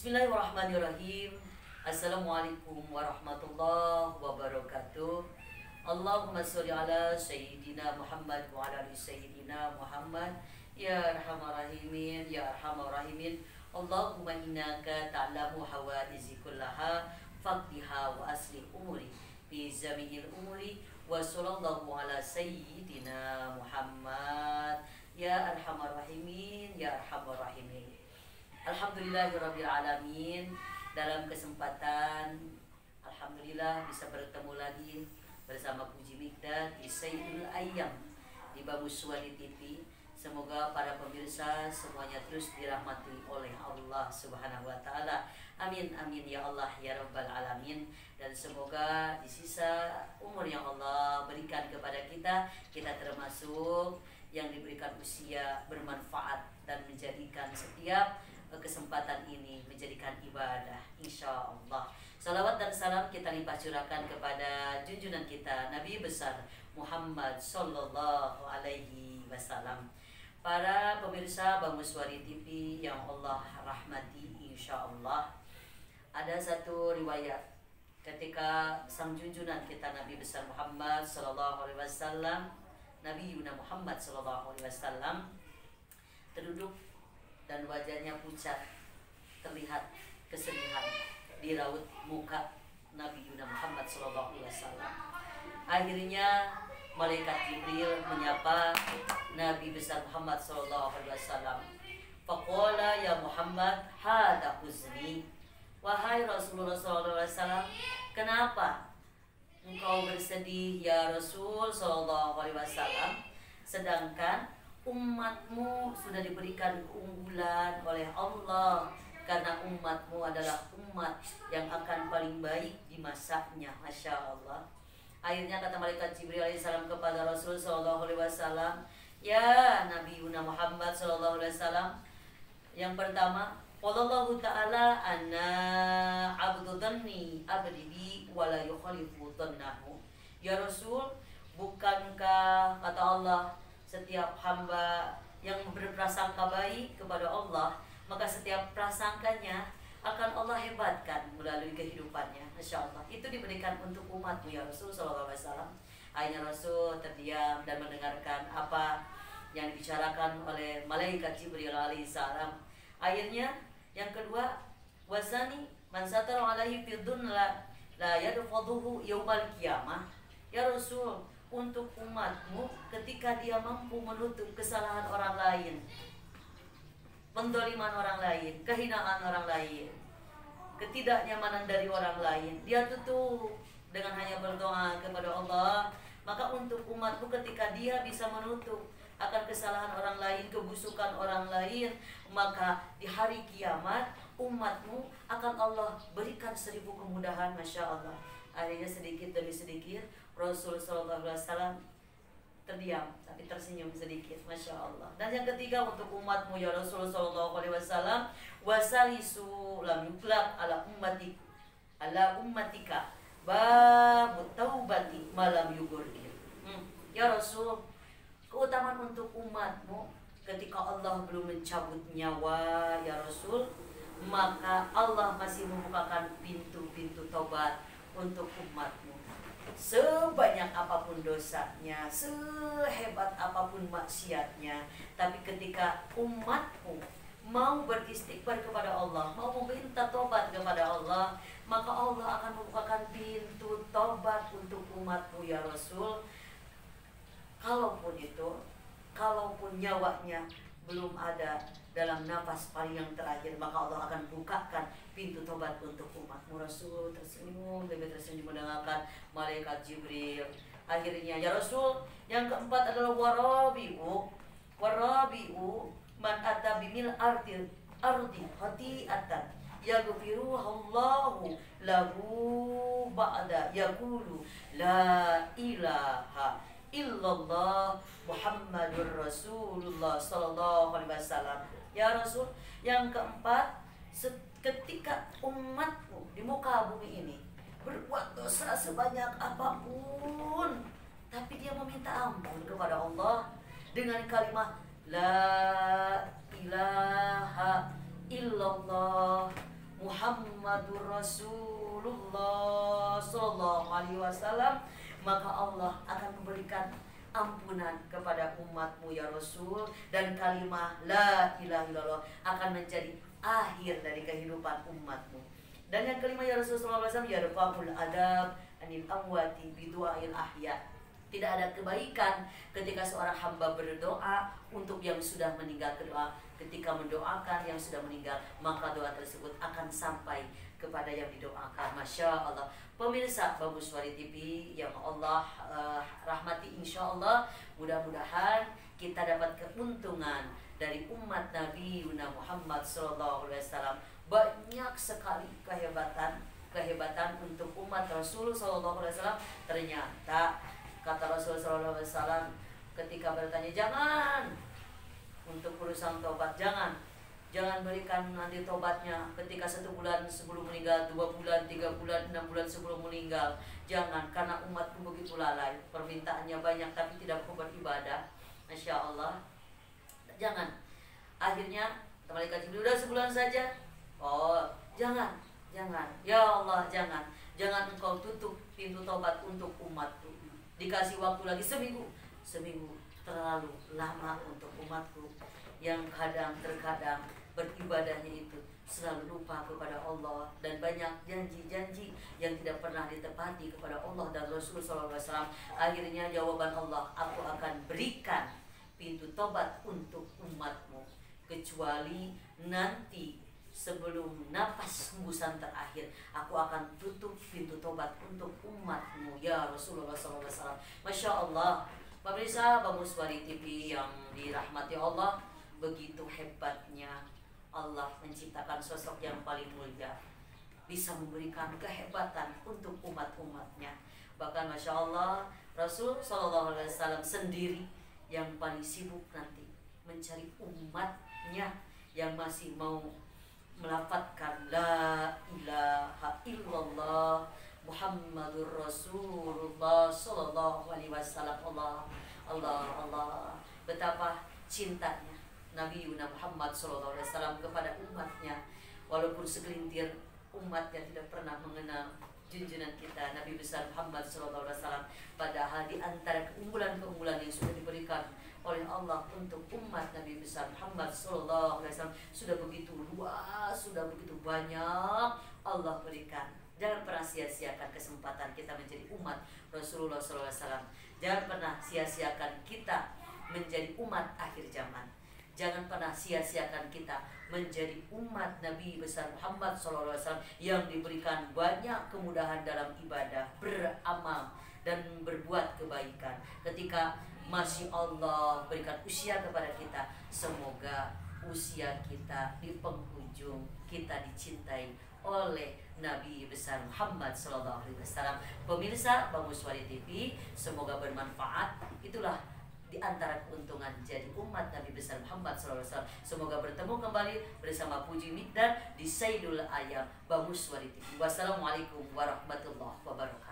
Bismillahirrahmanirrahim. Assalamualaikum warahmatullahi wabarakatuh. Allahumma sholli ala sayyidina Muhammad wa ala ali sayyidina Muhammad. Ya arhamar rahimin, ya arhamar rahimin. Allahumma innaka ta'lamu hawaizi kullaha faqdiha wa asli umuri bi jami'il umuri wa sallallahu ala sayyidina Muhammad. Ya arhamar rahimin, ya arhamar rahimin. Alhamdulillahirabbil alamin. Dalam kesempatan alhamdulillah bisa bertemu lagi bersama Puji Mikdad di Sayyidul Ayyam di Bamuswani TV. Semoga para pemirsa semuanya terus dirahmati oleh Allah Subhanahu wa taala. Amin amin ya Allah ya rabbal alamin. Dan semoga di sisa umur yang Allah berikan kepada kita, kita termasuk yang diberikan usia bermanfaat dan menjadikan setiap kesempatan ini menjadikan ibadah, insya Allah. Salawat dan salam kita limpah curahkan kepada junjungan kita Nabi besar Muhammad Sallallahu Alaihi Wasallam. Para pemirsa Bamuswani TV yang Allah rahmati, insya Allah. Ada satu riwayat ketika sang junjungan kita Nabi besar Muhammad Sallallahu Alaihi Wasallam, Nabi Yuna Muhammad Sallallahu Alaihi Wasallam terduduk dan wajahnya pucat, terlihat kesedihan di raut muka Nabi Yuna Muhammad Sallallahu Alaihi Wasallam. Akhirnya malaikat Jibril menyapa Nabi besar Muhammad Sallallahu Alaihi Wasallam. Faqala ya Muhammad hada huzni. Wahai Rasulullah Sallallahu Alaihi Wasallam, kenapa engkau bersedih ya Rasul Sallallahu Alaihi Wasallam, sedangkan umatmu sudah diberikan keunggulan oleh Allah, karena umatmu adalah umat yang akan paling baik di masanya. Masya Allah. Akhirnya kata malaikat Jibril alaihissalam kepada Rasul Sallallahu Alaihi Wasallam, ya Nabi Yuna Muhammad Sallallahu Alaihi Wasallam, yang pertama, Wallahu ta'ala anna abdu dhanni abdi wa la yukhalifu dhannahu. Ya Rasul, bukankah kata Allah, setiap hamba yang berprasangka baik kepada Allah, maka setiap prasangkanya akan Allah hebatkan melalui kehidupannya. Masya Allah. Itu diberikan untuk umatmu ya Rasul Sallallahu Alaihi Wasallam. Akhirnya Rasul terdiam dan mendengarkan apa yang dibicarakan oleh malaikat Jibril alaihissalam. Akhirnya yang kedua, wasani man satara alaihi fi dunya la yadfaduhu yaumal qiyamah. Ya Rasul, untuk umatmu ketika dia mampu menutup kesalahan orang lain, pendoliman orang lain, kehinaan orang lain, ketidaknyamanan dari orang lain, dia tutup dengan hanya berdoa kepada Allah. Maka untuk umatmu ketika dia bisa menutup akan kesalahan orang lain, kebusukan orang lain, maka di hari kiamat umatmu akan Allah berikan 1000 kemudahan. Masya Allah. Akhirnya sedikit demi sedikit Rasul Sallallahu Alaihi Wasallam terdiam tapi tersenyum sedikit. Masya Allah. Dan yang ketiga untuk umatmu ya Rasul Sallallahu Alaihi Wasallam, wasalisu lam yuklak ala ummatika babu taubati malam yugurir. Ya Rasul, keutamaan untuk umatmu ketika Allah belum mencabut nyawa ya Rasul, maka Allah masih membukakan pintu-pintu taubat untuk umatmu. Sebanyak apapun dosanya, sehebat apapun maksiatnya, tapi ketika umatmu mau beristighfar kepada Allah, mau meminta tobat kepada Allah, maka Allah akan membukakan pintu tobat untuk umatmu ya Rasul. Kalaupun nyawanya belum ada dalam nafas paling yang terakhir, maka Allah akan bukakan pintu tobat untuk umatmu. Rasul tersenyum, lebih tersenyum mendengarkan malaikat Jibril. Akhirnya ya Rasul, yang keempat adalah warabi'u man ata bimil ardi khati'atan yaghfiruhallahu lahu ba'da yaqulu la ilaha illallah Muhammadur Rasulullah Sallallahu Alaihi Wasallam. Ya Rasul, yang keempat, ketika umatmu di muka bumi ini berbuat dosa sebanyak apapun, tapi dia meminta ampun kepada Allah dengan kalimat la ilaha illallah Muhammadur Rasulullah sallallahu alaihi wasallam, maka Allah akan memberikan ampunan kepada umatmu ya Rasul, dan kalimah la ilaha illallah akan menjadi akhir dari kehidupan umatmu. Dan yang kelima ya Rasulullah SAW, yarfa'ul adab anil amwati bidu'ail ahya. Tidak ada kebaikan ketika seorang hamba berdoa untuk yang sudah meninggal doa. Ketika mendoakan yang sudah meninggal, maka doa tersebut akan sampai kepada yang didoakan. Masya Allah. Pemirsa Babuswari TV yang Allah rahmati, insya Allah mudah-mudahan kita dapat keuntungan dari umat Nabi Muhammad SAW. Banyak sekali kehebatan untuk umat Rasul SAW. Ternyata kata Rasul SAW ketika bertanya, jangan untuk urusan tobat, jangan berikan nanti tobatnya ketika 1 bulan sebelum meninggal, 2 bulan, 3 bulan, 6 bulan sebelum meninggal. Jangan, karena umatku begitu lalai, permintaannya banyak tapi tidak mau beribadah. Masya Allah. Jangan. Akhirnya malaikat Jibril, udah sebulan saja. Oh, jangan. Ya Allah, jangan engkau tutup pintu tobat untuk umatku. Dikasih waktu lagi seminggu terlalu lama untuk umatku yang terkadang beribadahnya itu selalu lupa kepada Allah, dan banyak janji-janji yang tidak pernah ditepati kepada Allah dan Rasul SAW. Akhirnya jawaban Allah, aku akan berikan pintu tobat untuk umatmu, kecuali nanti sebelum napas hembusan terakhir aku akan tutup pintu tobat untuk umatmu ya Rasulullah SAW. Masya Allah. Pemirsa Babuswari TV yang dirahmati Allah, begitu hebatnya Allah menciptakan sosok yang paling mulia, bisa memberikan kehebatan untuk umat-umatnya. Bahkan Masya Allah, Rasul SAW sendiri yang paling sibuk nanti mencari umatnya yang masih mau melafadzkan la ilaha illallah Muhammadur Rasulullah sallallahu alaihi wasallam. Allah, betapa cintanya Nabi Muhammad sallallahu alaihi wasallam kepada umatnya, walaupun segelintir umatnya tidak pernah mengenal junjungan kita Nabi besar Muhammad sallallahu alaihi wasallam. Padahal di antara keunggulan-keunggulan yang sudah diberikan oleh Allah untuk umat Nabi besar Muhammad sallallahu alaihi wasallam sudah begitu luas, sudah begitu banyak Allah berikan. Jangan pernah sia-siakan kesempatan kita menjadi umat Rasulullah SAW. Jangan pernah sia-siakan kita menjadi umat akhir zaman. Jangan pernah sia-siakan kita menjadi umat Nabi besar Muhammad SAW yang diberikan banyak kemudahan dalam ibadah, beramal, dan berbuat kebaikan. Ketika masih Allah berikan usia kepada kita, semoga usia kita di penghujung kita dicintai oleh Nabi besar Muhammad sallallahu alaihi wasallam. Pemirsa Babuswari TV, semoga bermanfaat. Itulah di antara keuntungan jadi umat Nabi besar Muhammad sallallahu alaihi wasallam. Semoga bertemu kembali bersama Puji Mikdar di Sayyidul Ayam Babuswari TV. Wassalamualaikum warahmatullahi wabarakatuh.